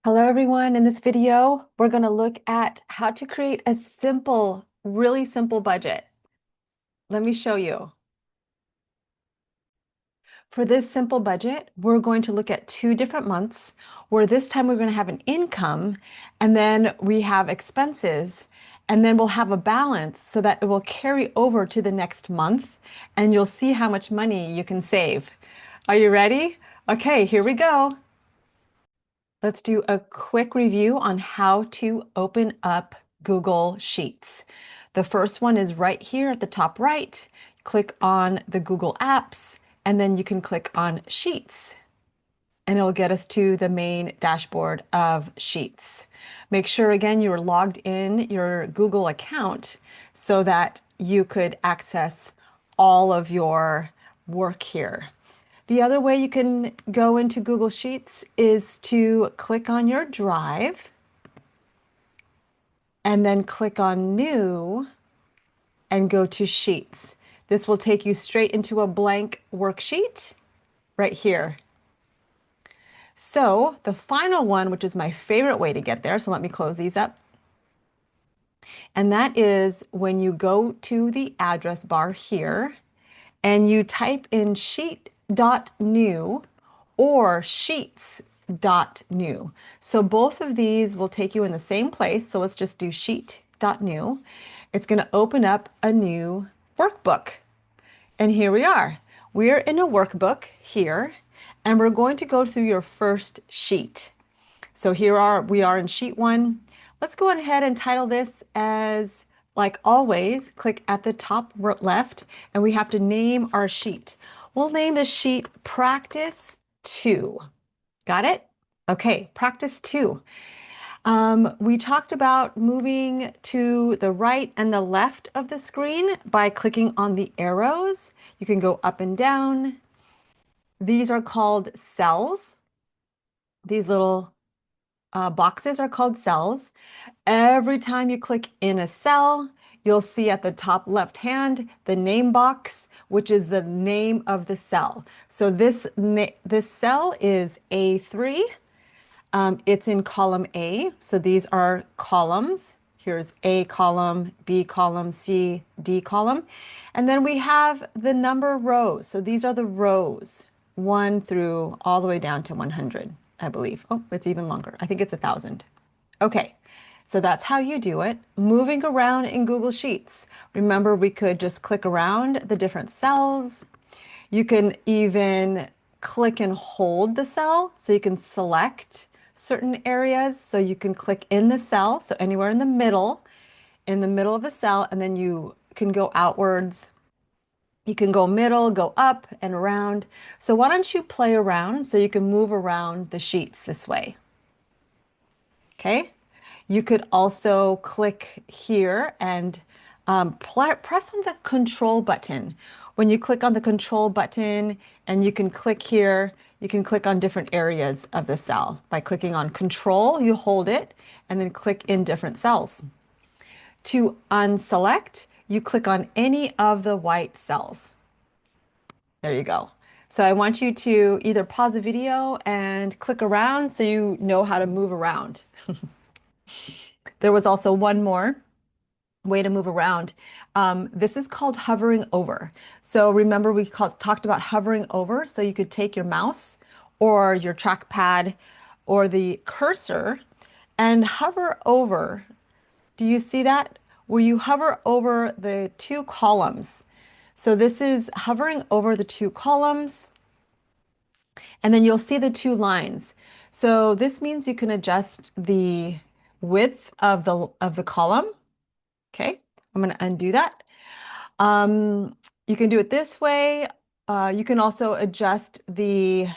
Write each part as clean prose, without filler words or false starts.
Hello everyone. In this video, we're going to look at how to create a simple, really simple budget. Let me show you. For this simple budget, we're going to look at two different months where this time we're going to have an income and then we have expenses and then we'll have a balance so that it will carry over to the next month and you'll see how much money you can save. Are you ready? Okay, here we go. Let's do a quick review on how to open up Google Sheets. The first one is right here at the top right. Click on the Google Apps, and then you can click on Sheets, and it'll get us to the main dashboard of Sheets. Make sure again you're logged in your Google account so that you could access all of your work here. The other way you can go into Google Sheets is to click on your drive and then click on New and go to Sheets. This will take you straight into a blank worksheet right here. So the final one, which is my favorite way to get there, so let me close these up. And that is when you go to the address bar here and you type in sheet.new or sheets.new. So both of these will take you in the same place. So let's just do sheet.new. It's going to open up a new workbook. And here we are. We're in a workbook here, and we're going to go through your first sheet. So we are in sheet one. Let's go ahead and title this as, like always, click at the top left, and we have to name our sheet. We'll name the sheet Practice 2. Got it? Okay, Practice 2. We talked about moving to the right and the left of the screen by clicking on the arrows. You can go up and down. These are called cells. These little boxes are called cells. Every time you click in a cell, you'll see at the top left hand the name box, which is the name of the cell. So this cell is A3. It's in column A. So these are columns. Here's A column, B column, C, D column. And then we have the number rows. So these are the rows, 1 through all the way down to 100, I believe. Oh, it's even longer. I think it's 1,000. Okay, so that's how you do it. Moving around in Google Sheets. Remember, we could just click around the different cells. You can even click and hold the cell so you can select certain areas. So you can click in the cell, so anywhere in the middle of the cell, and then you can go outwards. You can go middle, go up and around. So why don't you play around so you can move around the sheets this way? Okay. You could also click here and press on the control button. When you click on the control button and you can click here, you can click on different areas of the cell. By clicking on control, you hold it and then click in different cells. To unselect, you click on any of the white cells. There you go. So I want you to either pause the video and click around so you know how to move around. There was also one more way to move around. This is called hovering over. So remember talked about hovering over. So you could take your mouse or your trackpad or the cursor and hover over. Do you see that? Where you hover over the two columns. So this is hovering over the two columns, and then you'll see the two lines. So this means you can adjust the width of the column. Okay, I'm going to undo that. You can do it this way. You can also adjust the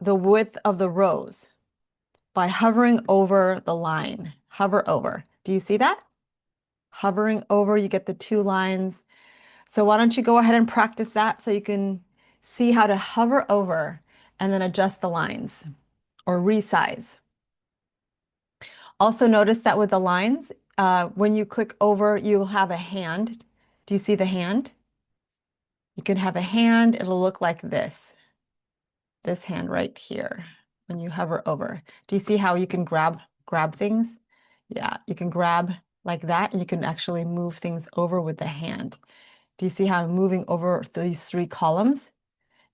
width of the rows by hovering over the line. Hover over. Do you see that? Hovering over, you get the two lines. So why don't you go ahead and practice that so you can see how to hover over and then adjust the lines or resize. Also notice that with the lines, when you click over, you'll have a hand. Do you see the hand? You can have a hand, it'll look like this hand right here. when you hover over. Do you see how you can grab things? Yeah, you can grab like that, and you can actually move things over with the hand. Do you see how I'm moving over these three columns?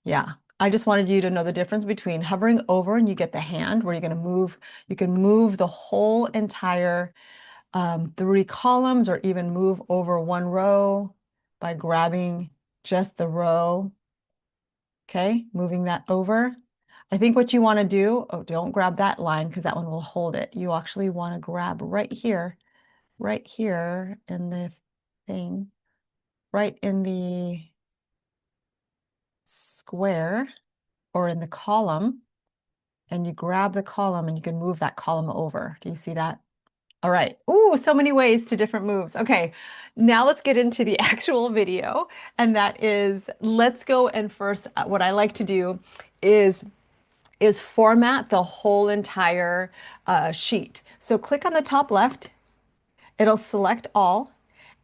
Yeah. I just wanted you to know the difference between hovering over and you get the hand where you're going to move. You can move the whole entire three columns or even move over one row by grabbing just the row. Okay, moving that over. I think what you want to do, oh, don't grab that line because that one will hold it. You actually want to grab right here in the thing, right in the square or in the column, and you grab the column and you can move that column over. Do you see that? All right. Ooh, so many ways to different moves. Okay, now let's get into the actual video. And that is, let's go and first, what I like to do is format the whole entire sheet. So click on the top left, it'll select all,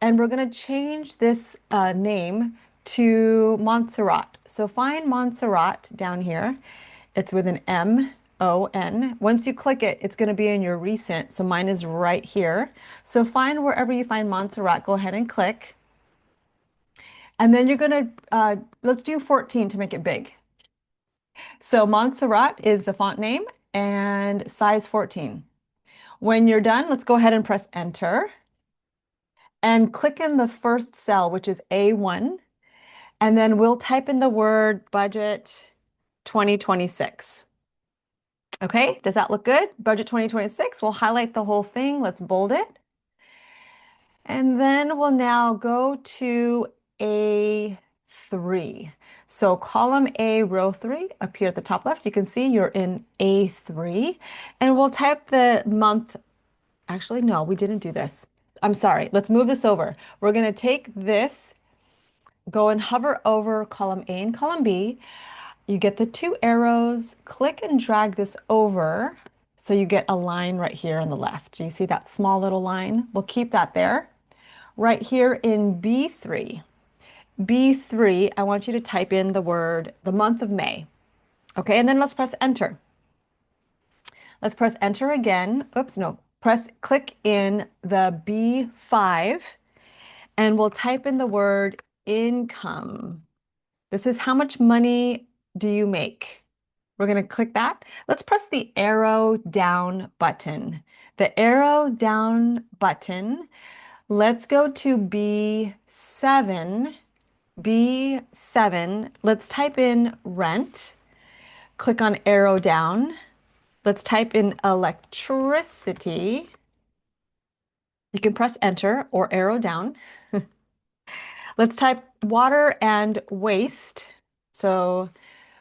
and we're going to change this name to Montserrat. So find Montserrat down here. It's with an M-O-N. Once you click it, it's going to be in your recent. So mine is right here. So find wherever you find Montserrat, go ahead and click. And then you're going to, let's do 14 to make it big. So Montserrat is the font name and size 14. When you're done, let's go ahead and press enter and click in the first cell, which is A1, and then we'll type in the word budget 2026. Okay, does that look good? Budget 2026. We'll highlight the whole thing. Let's bold it. And then we'll now go to A3. So column A, row 3, up here at the top left, you can see you're in A3. And we'll type the month. Actually, no, we didn't do this. I'm sorry. Let's move this over. We're going to take this, go and hover over column A and column B. You get the two arrows, click and drag this over. So you get a line right here on the left. Do you see that small little line? We'll keep that there. Right here in B3. B3, I want you to type in the word, the month of May. Okay, and then let's press enter. Let's press enter again. Oops, no. Click in the B5 and we'll type in the word income. This is how much money do you make? We're going to click that. Let's press the arrow down button. The arrow down button. Let's go to B7. B7. Let's type in rent. Click on arrow down. Let's type in electricity. You can press enter or arrow down. Let's type water and waste. So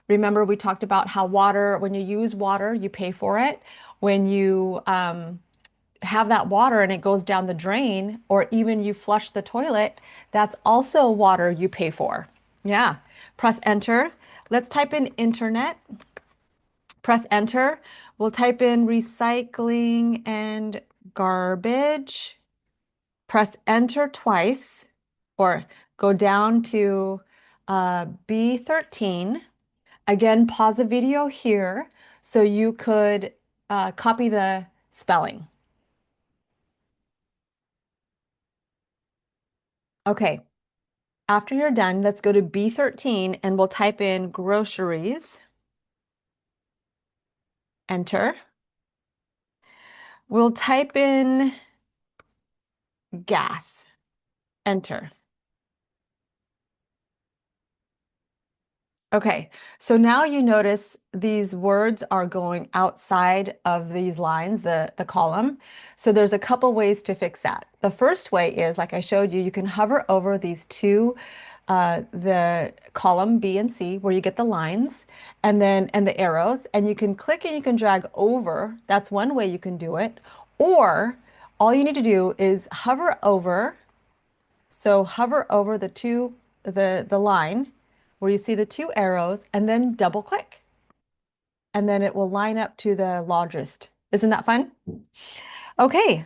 remember we talked about how water, when you use water, you pay for it. When you have that water and it goes down the drain, or even you flush the toilet, that's also water you pay for. Yeah. Press enter. Let's type in internet. Press enter. We'll type in recycling and garbage. Press enter twice or go down to B13. Again, pause the video here so you could copy the spelling. Okay, after you're done, let's go to B13 and we'll type in groceries. Enter. We'll type in gas. Enter. Okay, so now you notice these words are going outside of these lines, the column. So there's a couple ways to fix that. The first way is, like I showed you, you can hover over these two, the column B and C, where you get the lines, and the arrows, and you can click and you can drag over. That's one way you can do it. Or all you need to do is hover over. So hover over the line where you see the two arrows and then double click. And then it will line up to the largest. Isn't that fun? Okay,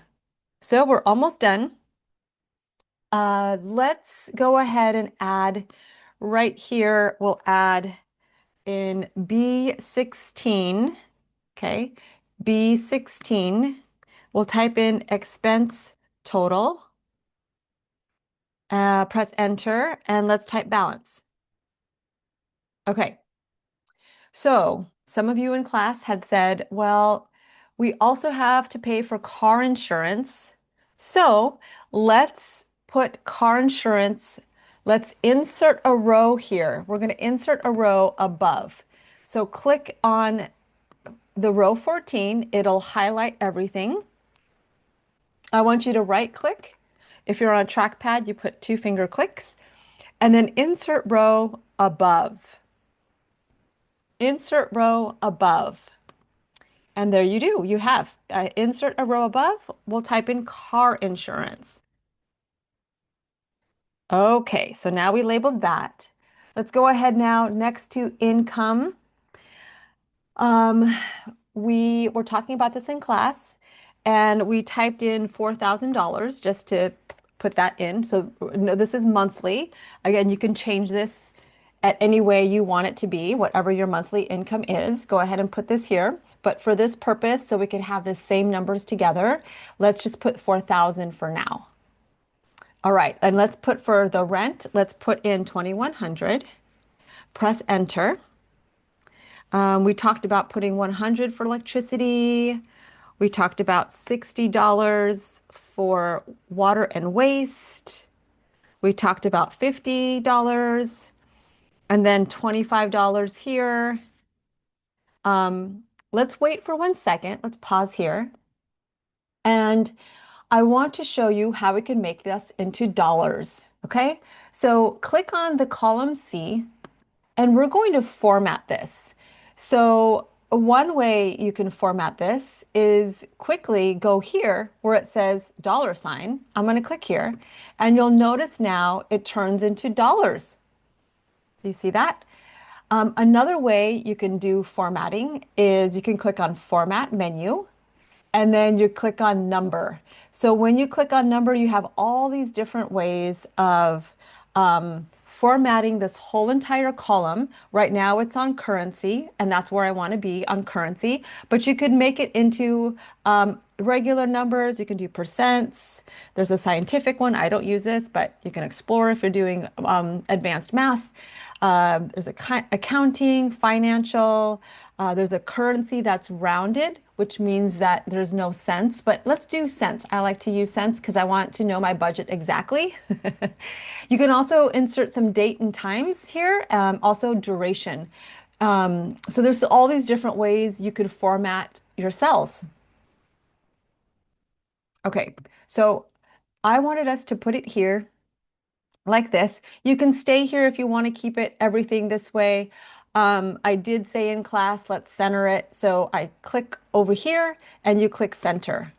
so we're almost done. Let's go ahead and add right here. We'll add in B16. Okay. B16. We'll type in expense total, press enter, and let's type balance. Okay. So some of you in class had said, well, we also have to pay for car insurance. So let's put car insurance, let's insert a row here. We're going to insert a row above. So click on the row 14. It'll highlight everything. I want you to right click. If you're on a trackpad, you put 2-finger clicks and then insert row above. Insert row above. And there you do. You have insert a row above. We'll type in car insurance. Okay, so now we labeled that. Let's go ahead now next to income. Um, we were talking about this in class and we typed in $4,000 just to put that in. So no, this is monthly. Again, you can change this at any way you want it to be, whatever your monthly income is. Go ahead and put this here. But for this purpose, so we can have the same numbers together, let's just put 4,000 for now. All right, and let's put for the rent, let's put in 2,100. Press enter. We talked about putting 100 for electricity. We talked about $60 for water and waste. We talked about $50 and then $25 here. Let's wait for 1 second. Let's pause here. And I want to show you how we can make this into dollars. Okay, so click on the column C and we're going to format this. So one way you can format this is quickly go here where it says $sign. I'm going to click here and you'll notice now it turns into dollars. You see that? Another way you can do formatting is you can click on Format menu and then you click on number. So when you click on number, you have all these different ways of formatting this whole entire column. Right now it's on currency, and that's where I want to be on currency. But you could make it into regular numbers. You can do percents. There's a scientific one. I don't use this, but you can explore if you're doing advanced math. There's accounting, financial. There's a currency that's rounded, which means that there's no cents, but let's do cents. I like to use cents because I want to know my budget exactly. You can also insert some date and times here, also duration. So there's all these different ways you could format your cells. Okay, so I wanted us to put it here like this. You can stay here if you want to keep it everything this way. I did say in class, let's center it. So I click over here and you click center.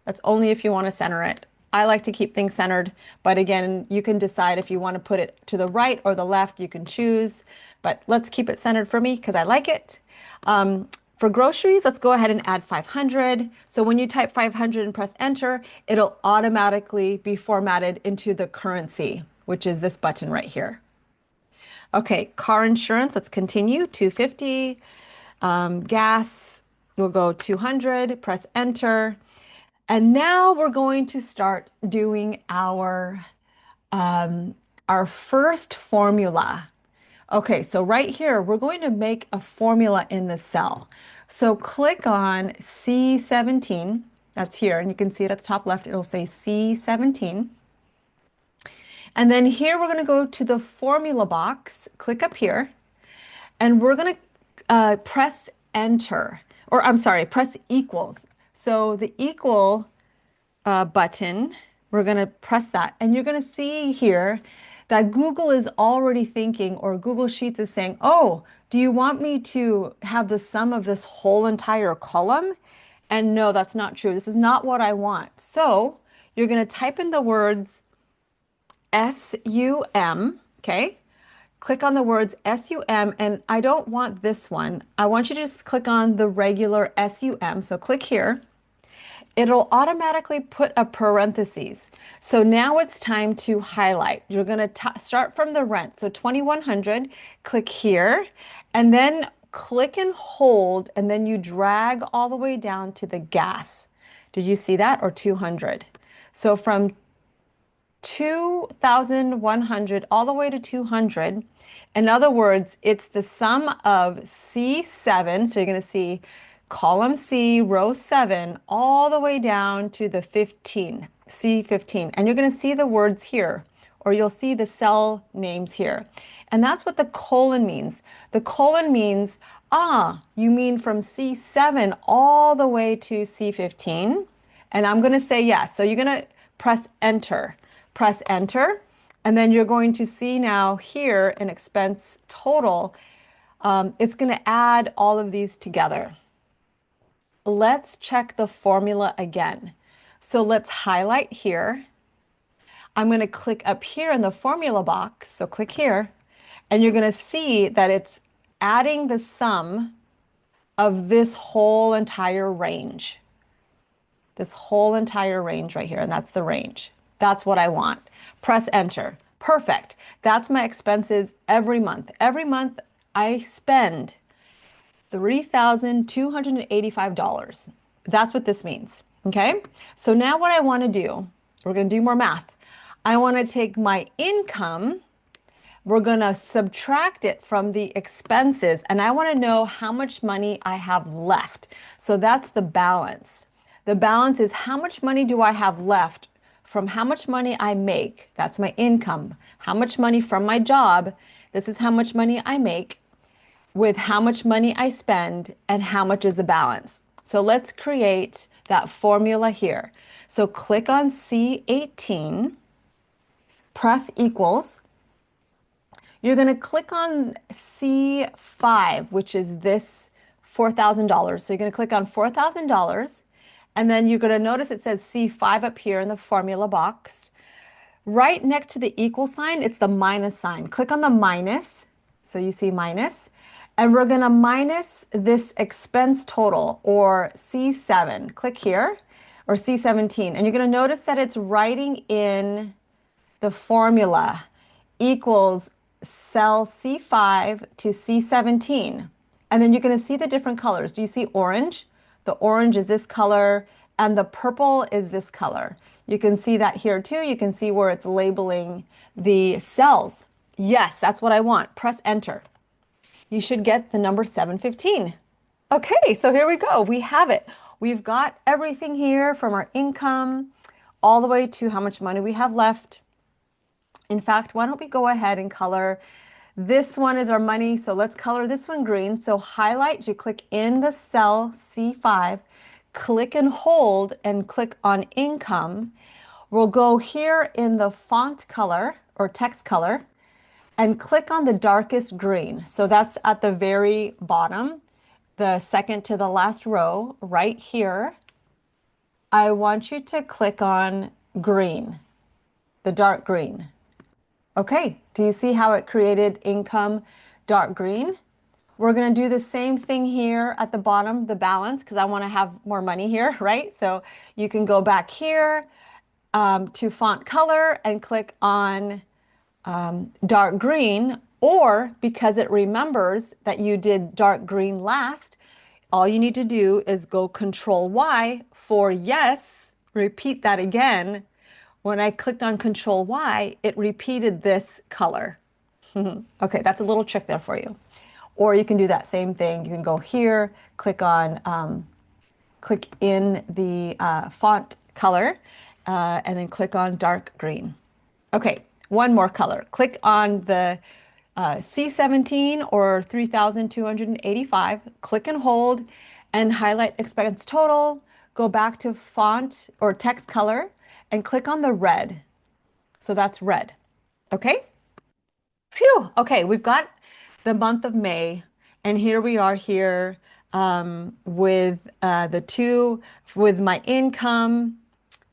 That's only if you want to center it. I like to keep things centered, but again, you can decide if you want to put it to the right or the left, you can choose, but let's keep it centered for me because I like it. For groceries, let's go ahead and add 500. So when you type 500 and press enter, it'll automatically be formatted into the currency, which is this button right here. Okay, car insurance, let's continue, 250. Gas, we'll go 200, press enter. And now we're going to start doing our first formula. Okay, so right here, we're going to make a formula in the cell. So click on C17, that's here, and you can see it at the top left, it'll say C17. And then here we're going to go to the formula box, click up here, and we're going to press enter, or I'm sorry, press equals. So the equal button, we're going to press that, and you're going to see here that Google is already thinking, or Google Sheets is saying, oh, do you want me to have the sum of this whole entire column? And no, that's not true. This is not what I want. So you're going to type in the words SUM, okay? Click on the words SUM, and I don't want this one. I want you to just click on the regular SUM. So click here. It'll automatically put a parentheses. So now it's time to highlight. You're going to start from the rent. So 2,100, click here, and then click and hold, and then you drag all the way down to the gas. Did you see that? Or 200. So from 2,100 all the way to 200. In other words, it's the sum of C7. So you're going to see column C, row 7, all the way down to the 15, C15. And you're going to see the words here, or you'll see the cell names here. And that's what the colon means. The colon means, you mean from C7 all the way to C15. And I'm going to say yes. So you're going to press enter. Press enter. And then you're going to see now here an expense total. It's going to add all of these together. Let's check the formula again. So let's highlight here. I'm going to click up here in the formula box. So click here. And you're going to see that it's adding the sum of this whole entire range. This whole entire range right here. And that's the range. That's what I want. Press enter. Perfect. That's my expenses every month. Every month I spend $3,285. That's what this means. Okay. So now what I want to do, we're going to do more math. I want to take my income. We're going to subtract it from the expenses, and I want to know how much money I have left. So that's the balance. The balance is how much money do I have left from how much money I make. That's my income. How much money from my job. This is how much money I make with how much money I spend and how much is the balance. So let's create that formula here. So click on C18, press equals. You're going to click on C5, which is this $4,000. So you're going to click on $4,000, and then you're going to notice it says C5 up here in the formula box. Right next to the equal sign, it's the minus sign. Click on the minus, so you see minus, and we're going to minus this expense total, or C7. Click here, or C17, and you're going to notice that it's writing in the formula equals cell C5 to C17. And then you're going to see the different colors. Do you see orange? The orange is this color, and the purple is this color. You can see that here too. You can see where it's labeling the cells. Yes, that's what I want. Press enter. You should get the number 715. Okay, so here we go. We have it. We've got everything here from our income all the way to how much money we have left. In fact, why don't we go ahead and color, this one is our money, so let's color this one green. So highlight, you click in the cell C5, click and hold and click on income. We'll go here in the font color or text color and click on the darkest green. So that's at the very bottom, the second to the last row right here. I want you to click on green, the dark green. Okay, do you see how it created income dark green? We're going to do the same thing here at the bottom, the balance, because I want to have more money here, right? So you can go back here to font color and click on dark green, or because it remembers that you did dark green last, all you need to do is go Control Y for yes, repeat that again. When I clicked on Control Y, it repeated this color. Okay, that's a little trick there for you. Or you can do that same thing. You can go here, click on, click in the font color, and then click on dark green. Okay, one more color. Click on the C17 or 3,285. Click and hold and highlight expense total. Go back to font or text color and click on the red. So that's red. Okay? Phew. Okay, we've got the month of May, and here we are here with with my income,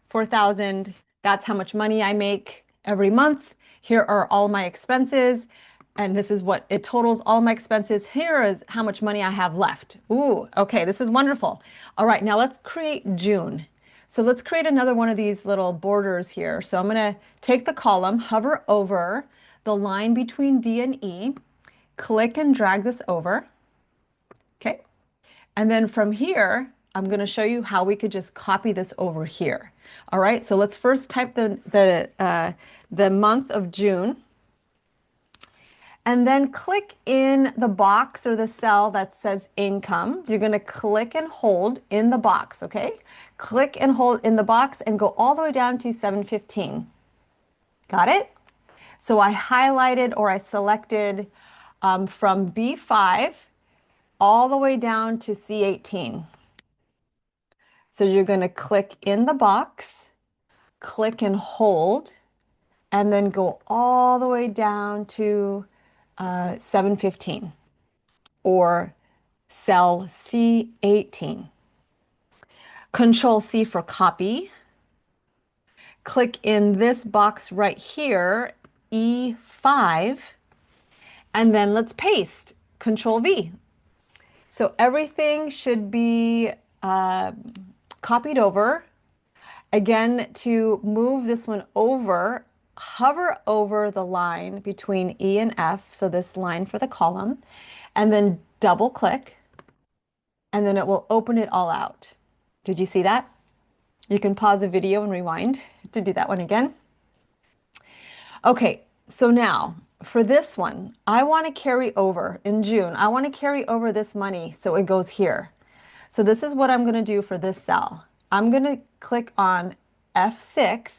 4,000. That's how much money I make every month. Here are all my expenses, and this is what it totals all my expenses. Here is how much money I have left. Ooh, okay, this is wonderful. All right, now let's create June. So let's create another one of these little borders here. So I'm going to take the column, hover over the line between D and E, click and drag this over. And then from here, I'm going to show you how we could just copy this over here. All right, so let's first type the month of June, and then click in the box or the cell that says income. You're going to click and hold in the box, okay? Click and hold in the box and go all the way down to 715. Got it? So I highlighted or I selected from B5 all the way down to C18. So you're going to click in the box, click and hold, and then go all the way down to 715 or cell C18. Control C for copy. Click in this box right here, E5, and then let's paste. Control V. So everything should be copied over. Again, to move this one over, hover over the line between E and F, so this line for the column, and then double click, and then it will open it all out. Did you see that? You can pause the video and rewind to do that one again. Okay, so now for this one, I want to carry over in June. I want to carry over this money so it goes here. So this is what I'm going to do for this cell. I'm going to click on F6,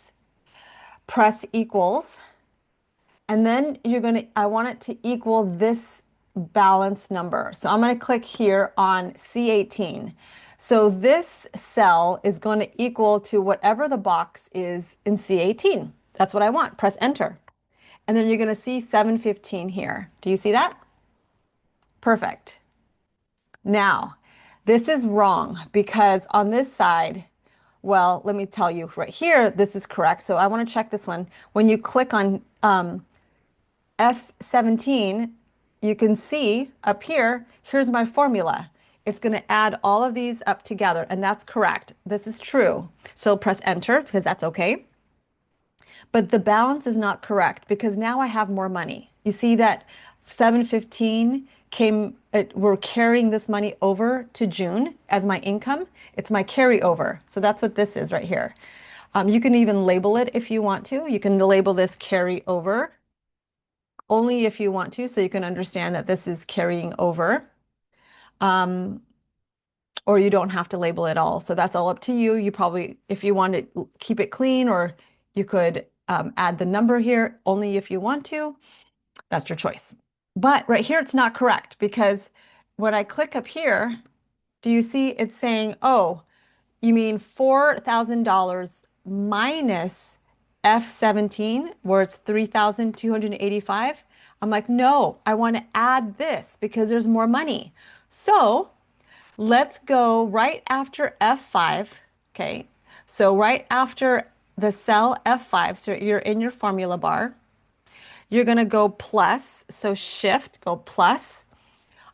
press equals, and then I want it to equal this balance number. So I'm going to click here on C18. So this cell is going to equal to whatever the box is in C18. That's what I want. Press enter. And then you're going to see 715 here. Do you see that? Perfect. Now, this is wrong because on this side, well, let me tell you right here, this is correct. So I want to check this one. When you click on F17, you can see up here, here's my formula. It's going to add all of these up together, and that's correct. This is true. So press enter because that's okay. But the balance is not correct because now I have more money. You see that 715 we're carrying this money over to June as my income. It's my carryover. So that's what this is right here. You can even label it if you want to. You can label this carryover only if you want to, so you can understand that this is carrying over. Or you don't have to label it all. So that's all up to you. You probably, if you want to keep it clean, or you could add the number here only if you want to. That's your choice. But right here, it's not correct because when I click up here, do you see it's saying, oh, you mean $4,000 minus F17, where it's 3,285? I'm like, no, I want to add this because there's more money. So let's go right after F5. Okay. So right after the cell F5, so you're in your formula bar, you're going to go plus. So shift, go plus.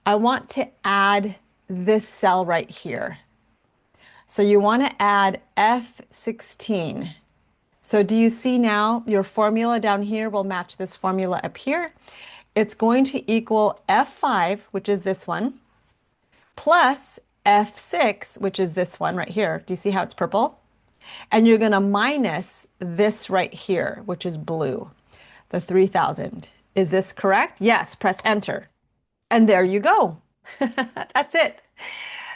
I want to add this cell right here. So you want to add F16. So do you see now your formula down here will match this formula up here? It's going to equal F5, which is this one, plus F6, which is this one right here. Do you see how it's purple? And you're going to minus this right here, which is blue, the 3,000. Is this correct? Yes, press enter. And there you go. That's it.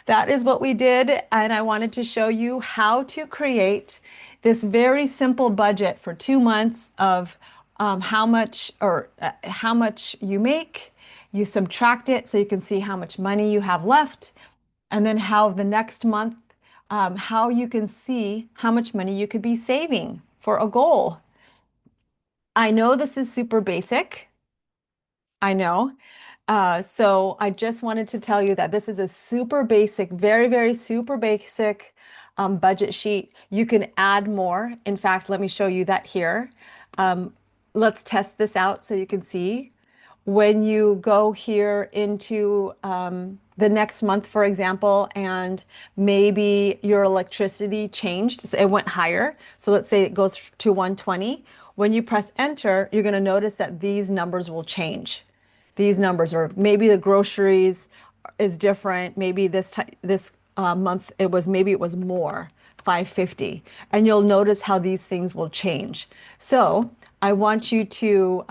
That is what we did. And I wanted to show you how to create this very simple budget for 2 months of how much you make. You subtract it so you can see how much money you have left. And then how the next month, how you can see how much money you could be saving for a goal. I know this is super basic. I know. So I just wanted to tell you that this is a super basic, very, very super basic budget sheet. You can add more. In fact, let me show you that here. Let's test this out so you can see. When you go here into the next month, for example, and maybe your electricity changed, so it went higher. So let's say it goes to 120. When you press enter, you're going to notice that these numbers will change. These numbers, or maybe the groceries is different. Maybe this month it was more 550, and you'll notice how these things will change. So I want you to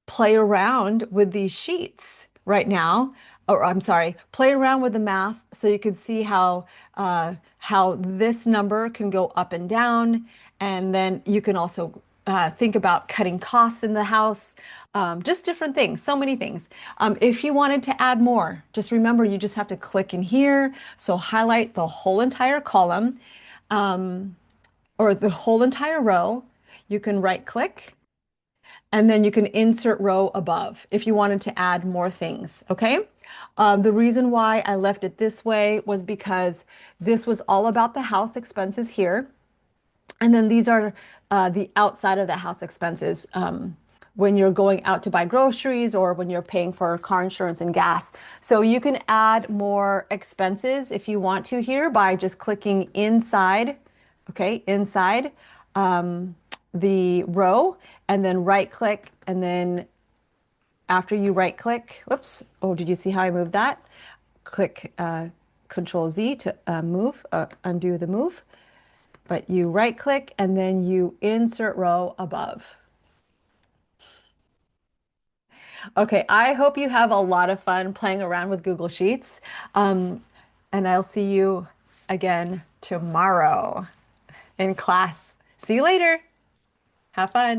play around with these sheets right now. Or I'm sorry, play around with the math so you can see how this number can go up and down, and then you can also think about cutting costs in the house. Just different things, so many things. If you wanted to add more, just remember you just have to click in here. So highlight the whole entire column or the whole entire row. You can right click and then you can insert row above if you wanted to add more things, okay? The reason why I left it this way was because this was all about the house expenses here. And then these are the outside of the house expenses when you're going out to buy groceries or when you're paying for car insurance and gas. So you can add more expenses if you want to here by just clicking inside, okay, inside um, the row and then right click. And then after you right click, whoops, oh, did you see how I moved that? Click Control Z to undo the move. But you right click and then you insert row above. Okay, I hope you have a lot of fun playing around with Google Sheets. Um, and I'll see you again tomorrow in class. See you later. Have fun.